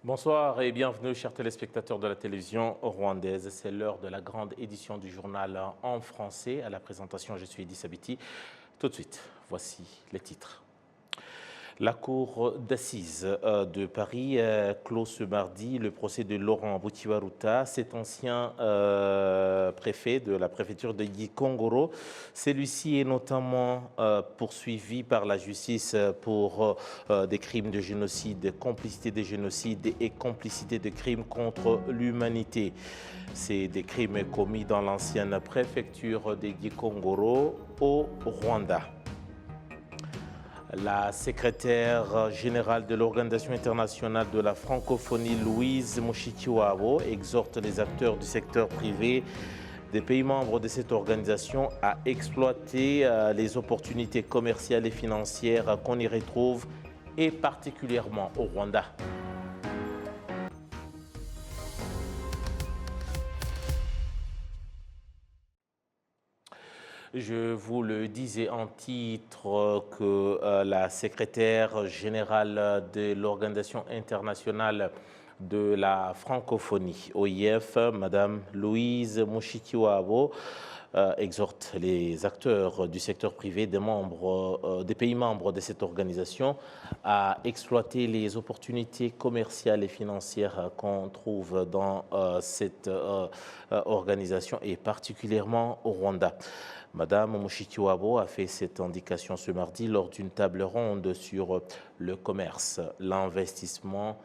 Bonsoir et bienvenue, chers téléspectateurs de la télévision rwandaise. C'est l'heure de la grande édition du journal en français. À la présentation, je suis Eddy Sabiti. Tout de suite, voici les titres. La cour d'assises de Paris clôt ce mardi le procès de Laurent Boutiwaruta, cet ancien préfet de la préfecture de Gikongoro. Celui-ci est notamment poursuivi par la justice pour des crimes de génocide, complicité de génocide et complicité de crimes contre l'humanité. C'est des crimes commis dans l'ancienne préfecture de Gikongoro au Rwanda. La secrétaire générale de l'Organisation internationale de la francophonie, Louise Mushikiwabo, exhorte les acteurs du secteur privé des pays membres de cette organisation à exploiter les opportunités commerciales et financières qu'on y retrouve, et particulièrement au Rwanda. Je vous le disais en titre que la secrétaire générale de l'Organisation internationale de la francophonie, OIF, Madame Louise Mushikiwabo, exhorte les acteurs du secteur privé des pays membres de cette organisation à exploiter les opportunités commerciales et financières qu'on trouve dans cette organisation et particulièrement au Rwanda. Madame Mushikiwabo a fait cette indication ce mardi lors d'une table ronde sur le commerce, l'investissement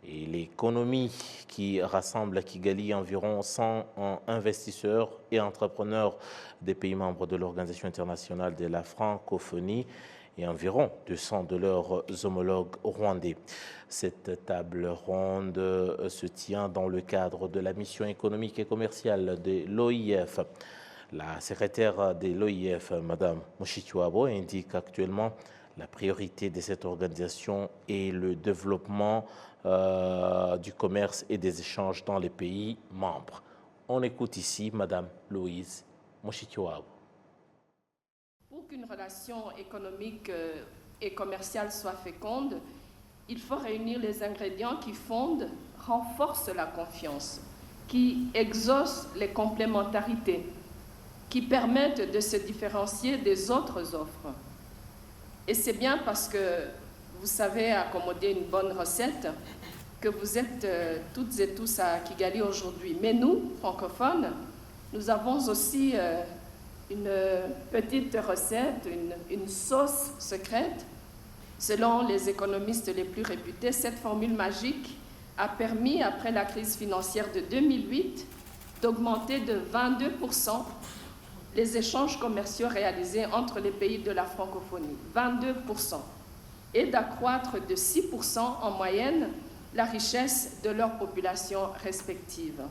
et l'économie qui rassemble à Kigali environ 100 investisseurs et entrepreneurs des pays membres de l'Organisation internationale de la francophonie et environ 200 de leurs homologues rwandais. Cette table ronde se tient dans le cadre de la mission économique et commerciale de l'OIF. La secrétaire de l'OIF, Mme Mushikiwabo, indique actuellement la priorité de cette organisation est le développement du commerce et des échanges dans les pays membres. On écoute ici Mme Louise Mushikiwabo. Pour qu'une relation économique et commerciale soit féconde, il faut réunir les ingrédients qui fondent, renforcent la confiance, qui exaucent les complémentarités, qui permettent de se différencier des autres offres. Et c'est bien parce que vous savez accommoder une bonne recette que vous êtes toutes et tous à Kigali aujourd'hui. Mais nous, francophones, nous avons aussi une petite recette, une sauce secrète. Selon les économistes les plus réputés, cette formule magique a permis, après la crise financière de 2008, d'augmenter de 22% les échanges commerciaux réalisés entre les pays de la francophonie, 22%, et d'accroître de 6% en moyenne la richesse de leurs populations respectives.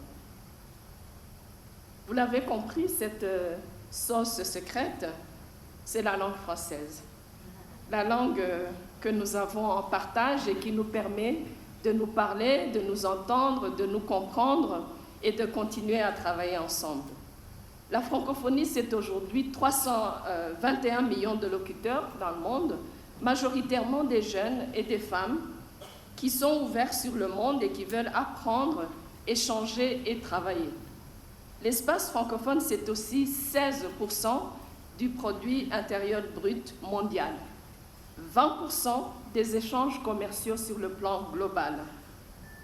Vous l'avez compris, cette sauce secrète, c'est la langue française. La langue que nous avons en partage et qui nous permet de nous parler, de nous entendre, de nous comprendre et de continuer à travailler ensemble. La francophonie, c'est aujourd'hui 321 millions de locuteurs dans le monde, majoritairement des jeunes et des femmes qui sont ouverts sur le monde et qui veulent apprendre, échanger et travailler. L'espace francophone, c'est aussi 16% du produit intérieur brut mondial, 20% des échanges commerciaux sur le plan global,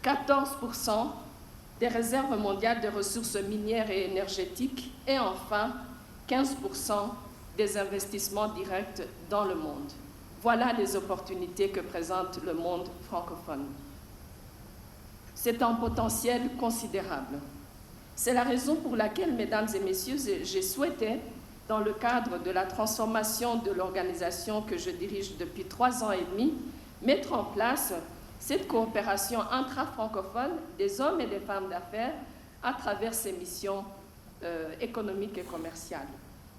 14% des réserves mondiales de ressources minières et énergétiques et enfin 15% des investissements directs dans le monde. Voilà les opportunités que présente le monde francophone. C'est un potentiel considérable. C'est la raison pour laquelle, mesdames et messieurs, j'ai souhaité, dans le cadre de la transformation de l'organisation que je dirige depuis 3 ans et demi, mettre en place cette coopération intra-francophone des hommes et des femmes d'affaires à travers ces missions économiques et commerciales.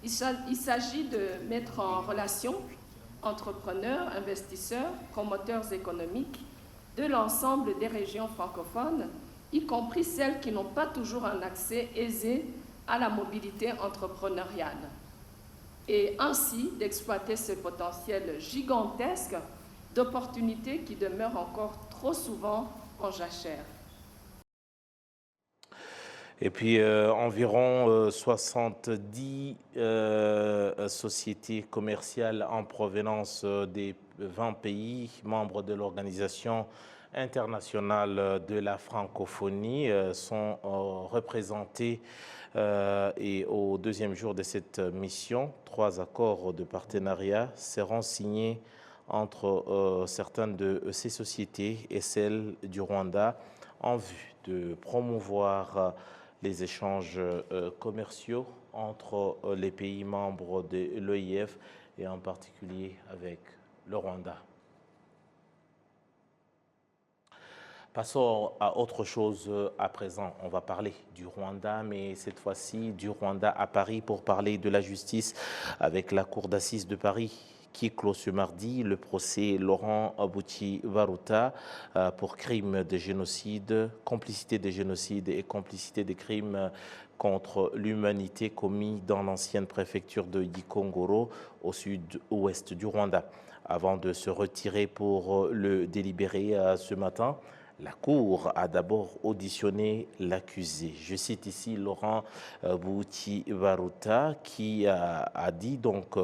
Il s'agit de mettre en relation entrepreneurs, investisseurs, promoteurs économiques de l'ensemble des régions francophones, y compris celles qui n'ont pas toujours un accès aisé à la mobilité entrepreneuriale. Et ainsi d'exploiter ce potentiel gigantesque d'opportunités qui demeurent encore trop souvent en jachère. Et puis, environ 70 sociétés commerciales en provenance des 20 pays membres de l'Organisation internationale de la francophonie sont représentées. Et au deuxième jour de cette mission, 3 accords de partenariat seront signés entre certaines de ces sociétés et celles du Rwanda en vue de promouvoir les échanges commerciaux entre les pays membres de l'OIF et en particulier avec le Rwanda. Passons à autre chose à présent. On va parler du Rwanda, mais cette fois-ci du Rwanda à Paris pour parler de la justice avec la Cour d'assises de Paris qui clôt ce mardi le procès Laurent Abouti Baruta pour crime de génocide, complicité de génocide et complicité des crimes contre l'humanité commis dans l'ancienne préfecture de Gikongoro au sud-ouest du Rwanda. Avant de se retirer pour le délibérer ce matin, la Cour a d'abord auditionné l'accusé. Je cite ici Laurent Bouti Baruta qui a dit donc,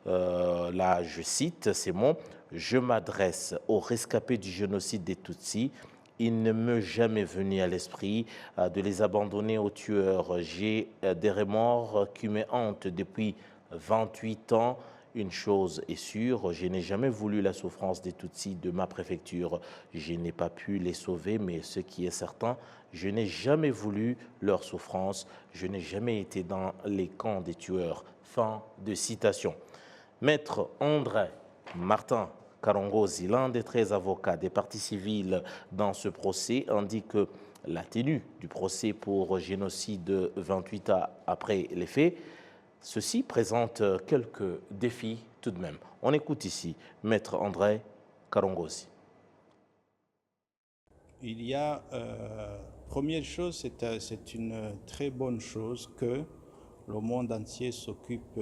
là je cite ces mots, « Je m'adresse aux rescapés du génocide des Tutsis. Il ne m'est jamais venu à l'esprit de les abandonner aux tueurs. J'ai des remords qui me hantent depuis 28 ans. Une chose est sûre, je n'ai jamais voulu la souffrance des Tutsis de ma préfecture. Je n'ai pas pu les sauver, mais ce qui est certain, je n'ai jamais voulu leur souffrance. Je n'ai jamais été dans les camps des tueurs. » Fin de citation. Maître André Martin Karongozi, l'un des 13 avocats des parties civiles dans ce procès, indique que la tenue du procès pour génocide 28 ans après les faits, ceci présente quelques défis tout de même. On écoute ici Maître André Karongozi. Il y a, première chose, c'est une très bonne chose que le monde entier s'occupe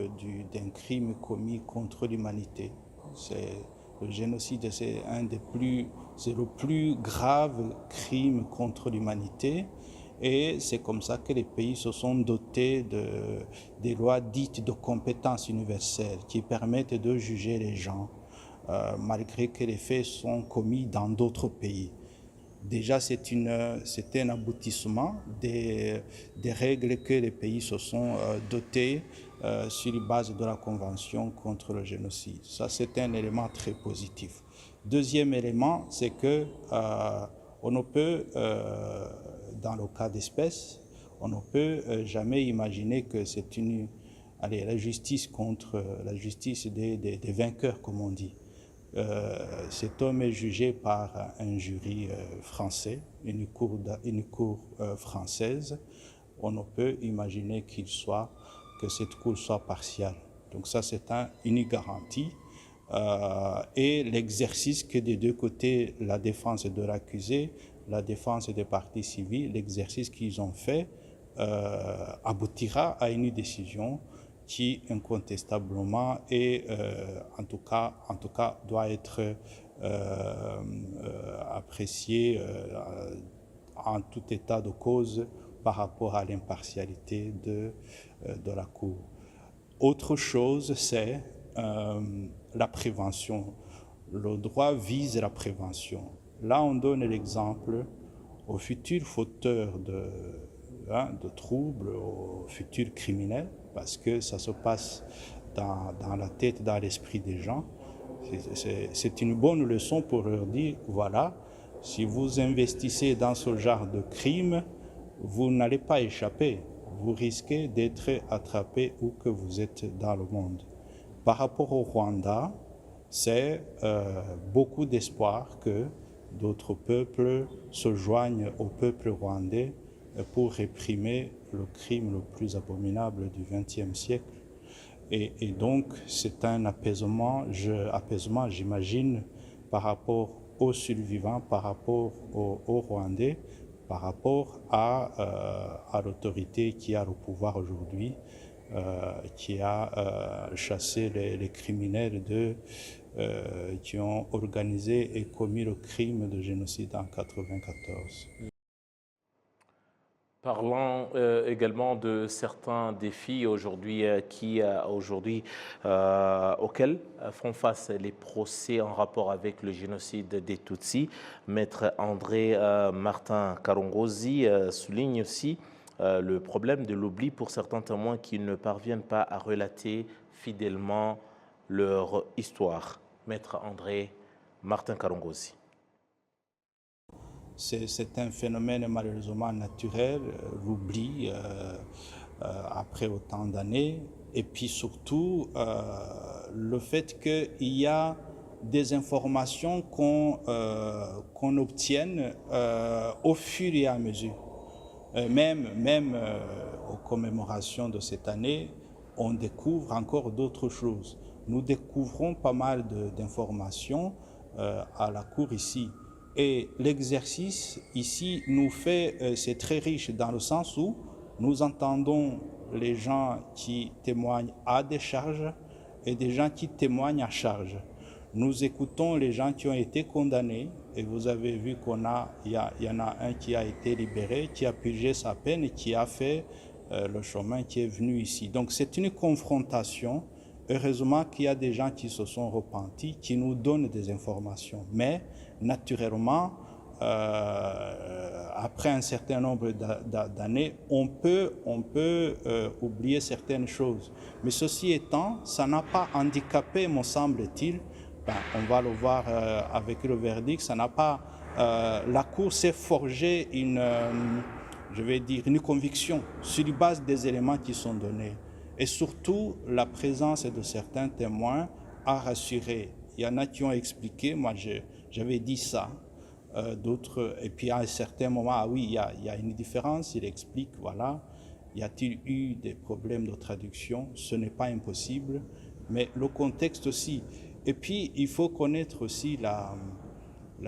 d'un crime commis contre l'humanité. Le génocide, c'est le plus grave crime contre l'humanité. Et c'est comme ça que les pays se sont dotés des lois dites de compétence universelle qui permettent de juger les gens malgré que les faits sont commis dans d'autres pays. Déjà, c'est un aboutissement des règles que les pays se sont dotés sur la base de la Convention contre le génocide. Ça, c'est un élément très positif. Deuxième élément, c'est que on ne peut, dans le cas d'espèce, on ne peut jamais imaginer que c'est la justice contre la justice des vainqueurs, comme on dit. Cet homme est jugé par un jury français, une cour française. On ne peut imaginer que cette cour soit partiale. Donc ça, c'est une garantie. Et l'exercice que des deux côtés, la défense de l'accusé, la défense des parties civiles, l'exercice qu'ils ont fait aboutira à une décision qui incontestablement et en tout cas doit être appréciée en tout état de cause par rapport à l'impartialité de la Cour. Autre chose, c'est la prévention. Le droit vise la prévention. Là, on donne l'exemple aux futurs fauteurs de troubles, aux futurs criminels, parce que ça se passe dans la tête, dans l'esprit des gens. C'est une bonne leçon pour leur dire, voilà, si vous investissez dans ce genre de crime, vous n'allez pas échapper. Vous risquez d'être attrapé où que vous êtes dans le monde. Par rapport au Rwanda, c'est beaucoup d'espoir que d'autres peuples se joignent au peuple rwandais pour réprimer le crime le plus abominable du XXe siècle. Et donc, c'est un apaisement, j'imagine, par rapport aux survivants, par rapport aux Rwandais, par rapport à l'autorité qui a le pouvoir aujourd'hui, qui a chassé les criminels qui ont organisé et commis le crime de génocide en 1994. Parlons également de certains défis aujourd'hui auxquels font face les procès en rapport avec le génocide des Tutsis. Maître André Martin Karongozi souligne aussi le problème de l'oubli pour certains témoins qui ne parviennent pas à relater fidèlement leur histoire. Maître André Martin Karongozi. C'est un phénomène malheureusement naturel, l'oubli après autant d'années, et puis surtout le fait qu'il y a des informations qu'on obtienne au fur et à mesure. Même aux commémorations de cette année, on découvre encore d'autres choses. Nous découvrons pas mal d'informations à la cour ici. Et l'exercice ici nous fait, c'est très riche dans le sens où nous entendons les gens qui témoignent à décharge et des gens qui témoignent à charge. Nous écoutons les gens qui ont été condamnés et vous avez vu il y en a un qui a été libéré, qui a purgé sa peine et qui a fait le chemin qui est venu ici. Donc c'est une confrontation. Heureusement qu'il y a des gens qui se sont repentis, qui nous donnent des informations. Mais naturellement, après un certain nombre d'années, on peut oublier certaines choses. Mais ceci étant, ça n'a pas handicapé, me semble-t-il, on va le voir avec le verdict, ça n'a pas... la Cour s'est forgée une conviction sur la base des éléments qui sont donnés. Et surtout, la présence de certains témoins a rassuré. Il y en a qui ont expliqué, moi j'avais dit ça, d'autres, et puis à un certain moment, ah oui, il y a une différence, il explique, voilà, y a-t-il eu des problèmes de traduction? Ce n'est pas impossible, mais le contexte aussi. Et puis, il faut connaître aussi la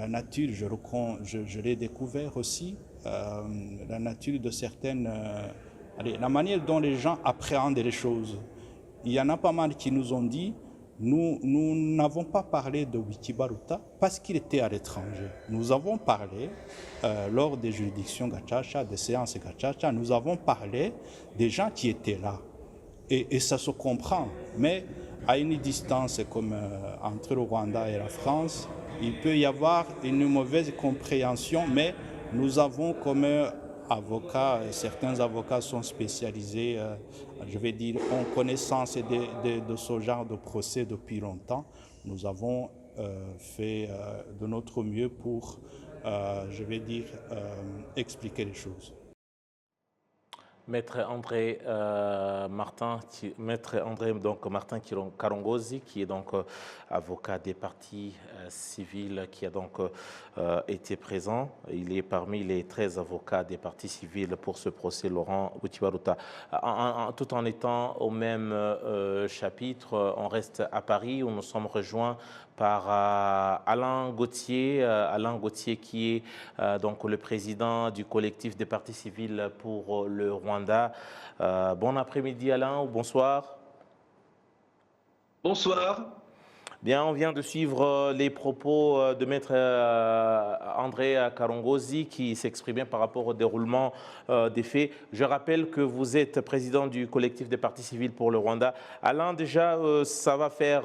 nature, je l'ai découvert aussi, la nature de certaines... la manière dont les gens appréhendent les choses. Il y en a pas mal qui nous ont dit, nous n'avons pas parlé de Witibaruta parce qu'il était à l'étranger. Nous avons parlé, lors des juridictions Gacaca, des séances Gacaca, nous avons parlé des gens qui étaient là. Et ça se comprend. Mais à une distance comme entre le Rwanda et la France, il peut y avoir une mauvaise compréhension, mais nous avons comme avocats, certains avocats sont spécialisés, je vais dire, en connaissance de ce genre de procès depuis longtemps. Nous avons fait de notre mieux pour, je vais dire, expliquer les choses. Maître André Martin Karongozi, qui est donc avocat des parties civiles, qui a donc été présent. Il est parmi les 13 avocats des parties civiles pour ce procès Laurent Witibaruta. Tout en étant au même chapitre, on reste à Paris où nous sommes rejoints par Alain Gauthier qui est donc le président du collectif des parties civiles pour le Rwanda. Bon après-midi Alain, ou bonsoir. Bonsoir. Bien, on vient de suivre les propos de Maître André Karongozi qui s'exprimait par rapport au déroulement des faits. Je rappelle que vous êtes président du collectif des parties civiles pour le Rwanda. Alain, déjà, ça fait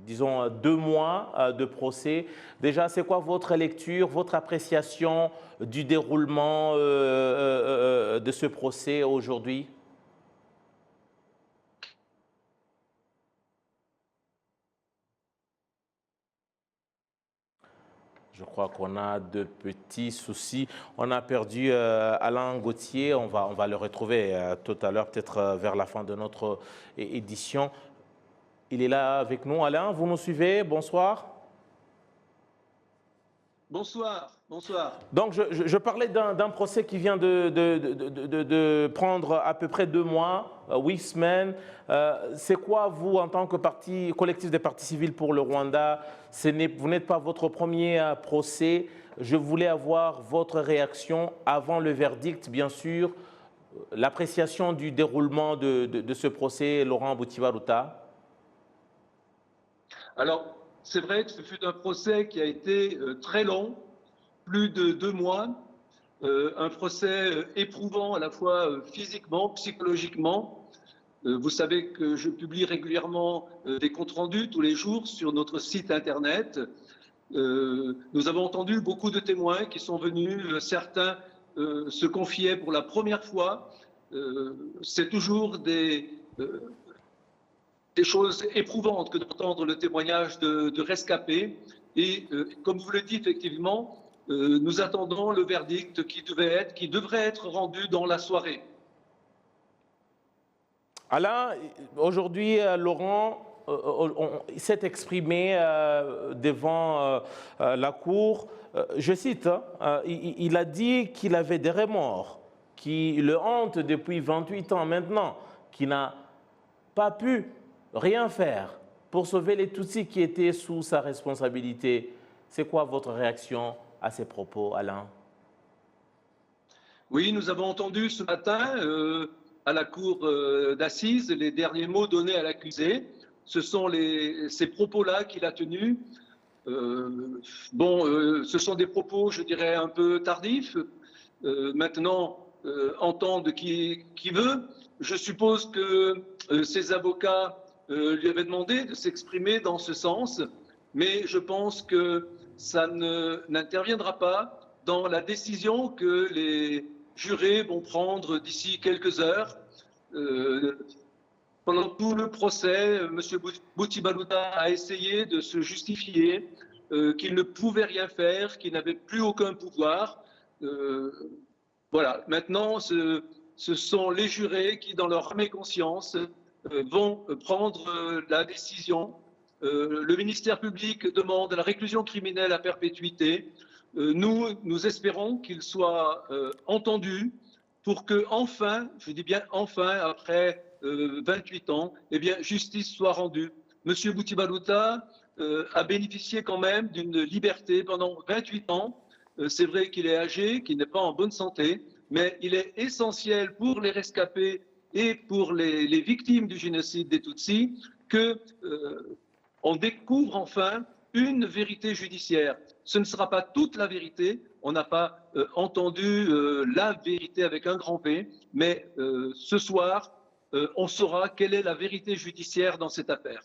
disons 2 mois de procès. Déjà, c'est quoi votre lecture, votre appréciation du déroulement de ce procès aujourd'hui? Je crois qu'on a de petits soucis. On a perdu Alain Gauthier. On va le retrouver tout à l'heure, peut-être vers la fin de notre édition. Il est là avec nous. Alain, vous nous suivez? Bonsoir. Bonsoir. Bonsoir. Donc, je parlais d'un procès qui vient de prendre à peu près 2 mois, 8 semaines. C'est quoi, vous, en tant que collectif des parties civiles pour le Rwanda? Vous n'êtes pas votre premier procès. Je voulais avoir votre réaction avant le verdict, bien sûr. L'appréciation du déroulement de ce procès, Laurent Witibaruta. Alors, c'est vrai que ce fut un procès qui a été très long, plus de 2 mois, un procès éprouvant à la fois physiquement, psychologiquement. Vous savez que je publie régulièrement des comptes rendus tous les jours sur notre site internet. Nous avons entendu beaucoup de témoins qui sont venus, certains se confiaient pour la première fois. C'est toujours des choses éprouvantes que d'entendre le témoignage de rescapés. Et comme vous le dites, effectivement, nous attendons le verdict qui devrait être rendu dans la soirée. Alain, aujourd'hui, Laurent s'est exprimé devant la Cour. Je cite, hein, il a dit qu'il avait des remords, qui le hantent depuis 28 ans maintenant, qu'il n'a pas pu rien faire pour sauver les Tutsis qui étaient sous sa responsabilité. C'est quoi votre réaction à ces propos, Alain? Oui, nous avons entendu ce matin à la cour d'assises les derniers mots donnés à l'accusé. Ce sont ces propos-là qu'il a tenus. Ce sont des propos, je dirais, un peu tardifs. Maintenant, entendre qui veut. Je suppose que ses avocats lui avaient demandé de s'exprimer dans ce sens, mais je pense que ça n'interviendra pas dans la décision que les jurés vont prendre d'ici quelques heures. Pendant tout le procès, M. Bouti-Balouta a essayé de se justifier, qu'il ne pouvait rien faire, qu'il n'avait plus aucun pouvoir. Voilà, maintenant, ce sont les jurés qui, dans leur âme et conscience, vont prendre la décision. Le ministère public demande la réclusion criminelle à perpétuité. Nous espérons qu'il soit entendu pour que, enfin, je dis bien enfin, après 28 ans, eh bien, justice soit rendue. Monsieur Bouti-Balouta a bénéficié quand même d'une liberté pendant 28 ans. C'est vrai qu'il est âgé, qu'il n'est pas en bonne santé, mais il est essentiel pour les rescapés et pour les victimes du génocide des Tutsis qu'on découvre enfin une vérité judiciaire. Ce ne sera pas toute la vérité, on n'a pas entendu la vérité avec un grand V, mais ce soir, on saura quelle est la vérité judiciaire dans cette affaire.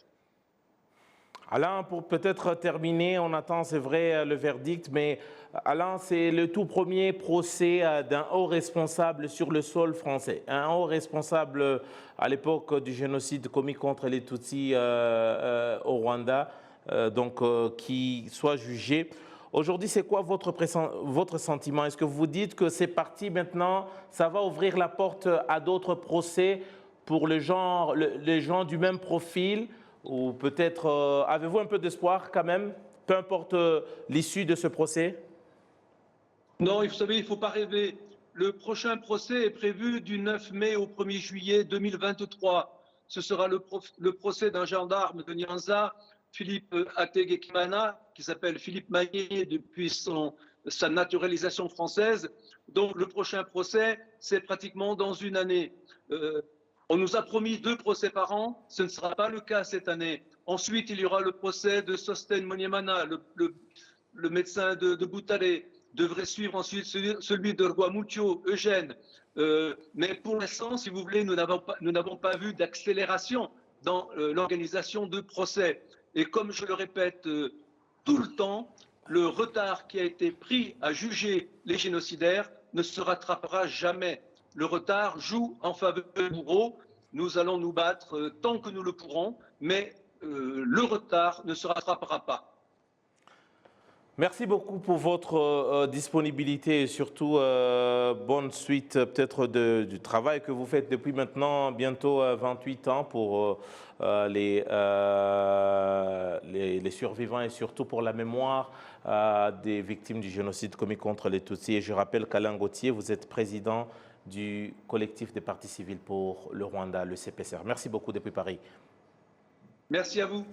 Alain, pour peut-être terminer, on attend, c'est vrai, le verdict, mais Alain, c'est le tout premier procès d'un haut responsable sur le sol français. Un haut responsable à l'époque du génocide commis contre les Tutsis au Rwanda, qui soit jugé. Aujourd'hui, c'est quoi votre sentiment? Est-ce que vous vous dites que c'est parti maintenant, ça va ouvrir la porte à d'autres procès pour les gens du même profil? Ou peut-être avez-vous un peu d'espoir quand même, peu importe l'issue de ce procès? Non, vous savez, il ne faut pas rêver. Le prochain procès est prévu du 9 mai au 1er juillet 2023. Ce sera le procès d'un gendarme de Nyanza, Philippe Ategekimana, qui s'appelle Philippe Maillet depuis sa naturalisation française. Donc le prochain procès, c'est pratiquement dans une année. On nous a promis 2 procès par an, ce ne sera pas le cas cette année. Ensuite, il y aura le procès de Sosten Monyemana, le médecin de Boutalé. Devrait suivre ensuite celui de Rwamucho, Eugène. Mais pour l'instant, si vous voulez, nous n'avons pas vu d'accélération dans l'organisation de procès. Et comme je le répète tout le temps, le retard qui a été pris à juger les génocidaires ne se rattrapera jamais. Le retard joue en faveur des bourreaux. Nous allons nous battre tant que nous le pourrons, mais le retard ne se rattrapera pas. Merci beaucoup pour votre disponibilité et surtout bonne suite peut-être du travail que vous faites depuis maintenant bientôt 28 ans pour les survivants et surtout pour la mémoire des victimes du génocide commis contre les Tutsis. Et je rappelle qu'Alain Gauthier, vous êtes président du collectif des partis civils pour le Rwanda, le CPCR. Merci beaucoup depuis Paris. Merci à vous.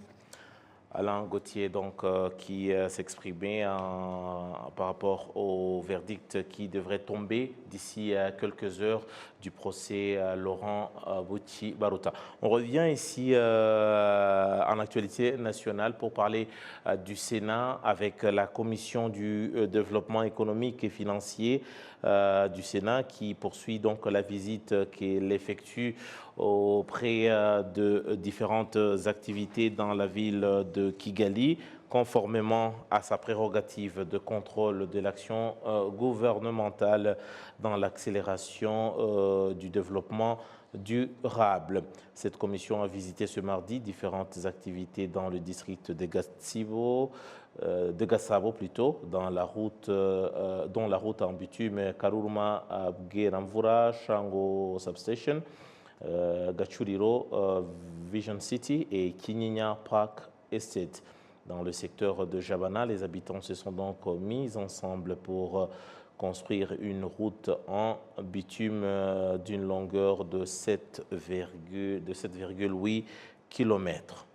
Alain Gauthier, donc, qui s'exprimait par rapport au verdict qui devrait tomber d'ici quelques heures du procès Laurent Bouti Baruta. On revient ici en actualité nationale pour parler du Sénat avec la commission du développement économique et financier du Sénat qui poursuit donc la visite qu'elle effectue auprès de différentes activités dans la ville de Kigali, conformément à sa prérogative de contrôle de l'action gouvernementale dans l'accélération du développement durable. Cette commission a visité ce mardi différentes activités dans le district de Gassabo plutôt, dont la route en bitume Karuruma à Bgeramvura, Shango Substation, Gachuriro, Vision City et Kinyinya Park Estate. Dans le secteur de Jabana, les habitants se sont donc mis ensemble pour construire une route en bitume d'une longueur de 7,8 km.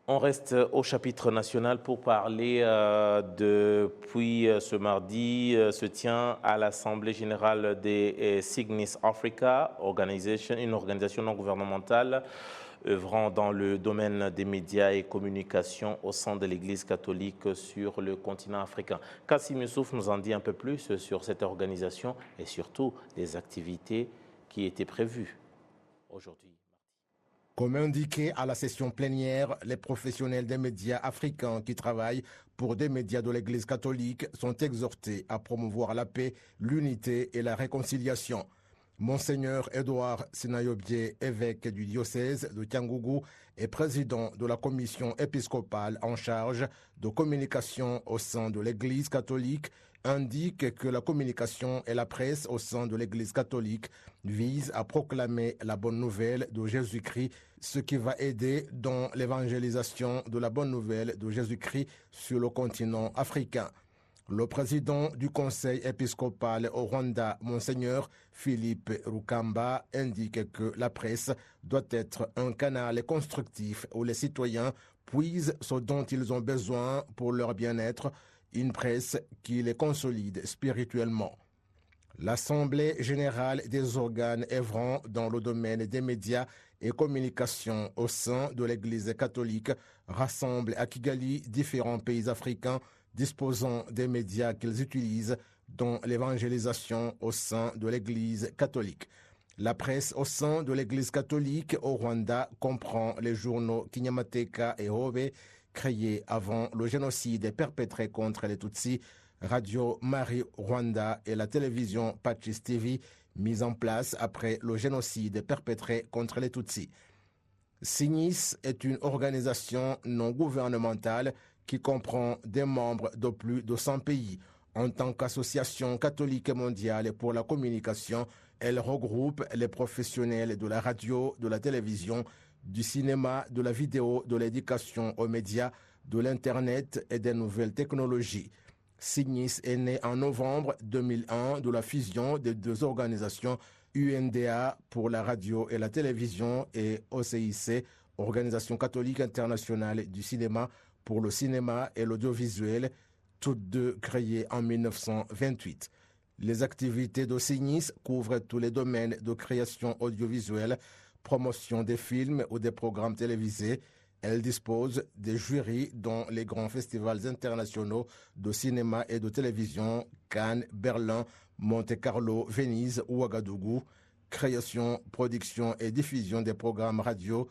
On reste au chapitre national pour parler depuis ce mardi se tient à l'Assemblée générale des Cygnus Africa, une organisation non gouvernementale œuvrant dans le domaine des médias et communications au sein de l'Église catholique sur le continent africain. Kassim Youssouf nous en dit un peu plus sur cette organisation et surtout les activités qui étaient prévues aujourd'hui. Comme indiqué à la session plénière, les professionnels des médias africains qui travaillent pour des médias de l'Église catholique sont exhortés à promouvoir la paix, l'unité et la réconciliation. Monseigneur Edouard Sinayobie, évêque du diocèse de Tiangougou et président de la commission épiscopale en charge de communication au sein de l'Église catholique, indique que la communication et la presse au sein de l'Église catholique visent à proclamer la bonne nouvelle de Jésus-Christ, ce qui va aider dans l'évangélisation de la bonne nouvelle de Jésus-Christ sur le continent africain. Le président du conseil épiscopal au Rwanda, Monseigneur Philippe Rukamba, indique que la presse doit être un canal constructif où les citoyens puisent ce dont ils ont besoin pour leur bien-être, une presse qui les consolide spirituellement. L'Assemblée générale des organes œuvrant dans le domaine des médias et communications au sein de l'Église catholique rassemble à Kigali différents pays africains disposant des médias qu'ils utilisent dans l'évangélisation au sein de l'Église catholique. La presse au sein de l'Église catholique au Rwanda comprend les journaux Kinyamateka et Hobe, créés avant le génocide perpétré contre les Tutsis, Radio Marie Rwanda et la télévision Patchis TV, mise en place après le génocide perpétré contre les Tutsis. Cygnus est une organisation non gouvernementale qui comprend des membres de plus de 100 pays. En tant qu'association catholique mondiale pour la communication, elle regroupe les professionnels de la radio, de la télévision, du cinéma, de la vidéo, de l'éducation aux médias, de l'Internet et des nouvelles technologies. Cygnus est né en novembre 2001 de la fusion des deux organisations UNDA pour la radio et la télévision et OCIC, Organisation catholique internationale du cinéma, pour le cinéma et l'audiovisuel, toutes deux créées en 1928. Les activités de Cygnus couvrent tous les domaines de création audiovisuelle, promotion des films ou des programmes télévisés. Elle dispose des jurys dans les grands festivals internationaux de cinéma et de télévision, Cannes, Berlin, Monte-Carlo, Venise, Ouagadougou, création, production et diffusion des programmes radio,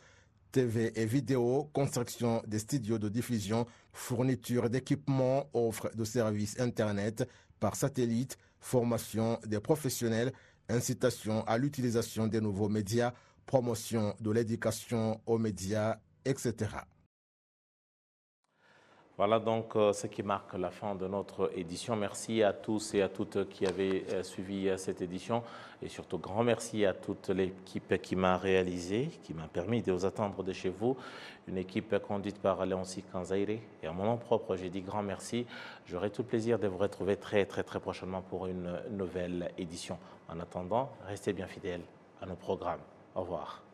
TV et vidéo, construction des studios de diffusion, fourniture d'équipements, offre de services Internet par satellite, formation des professionnels, incitation à l'utilisation des nouveaux médias, promotion de l'éducation aux médias, etc. Voilà donc ce qui marque la fin de notre édition. Merci à tous et à toutes qui avaient suivi cette édition et surtout grand merci à toute l'équipe qui m'a réalisé, qui m'a permis de vous attendre de chez vous. Une équipe conduite par Léonci Kanzaire et à mon nom propre, j'ai dit grand merci. J'aurai tout le plaisir de vous retrouver très prochainement pour une nouvelle édition. En attendant, restez bien fidèles à nos programmes. Au revoir.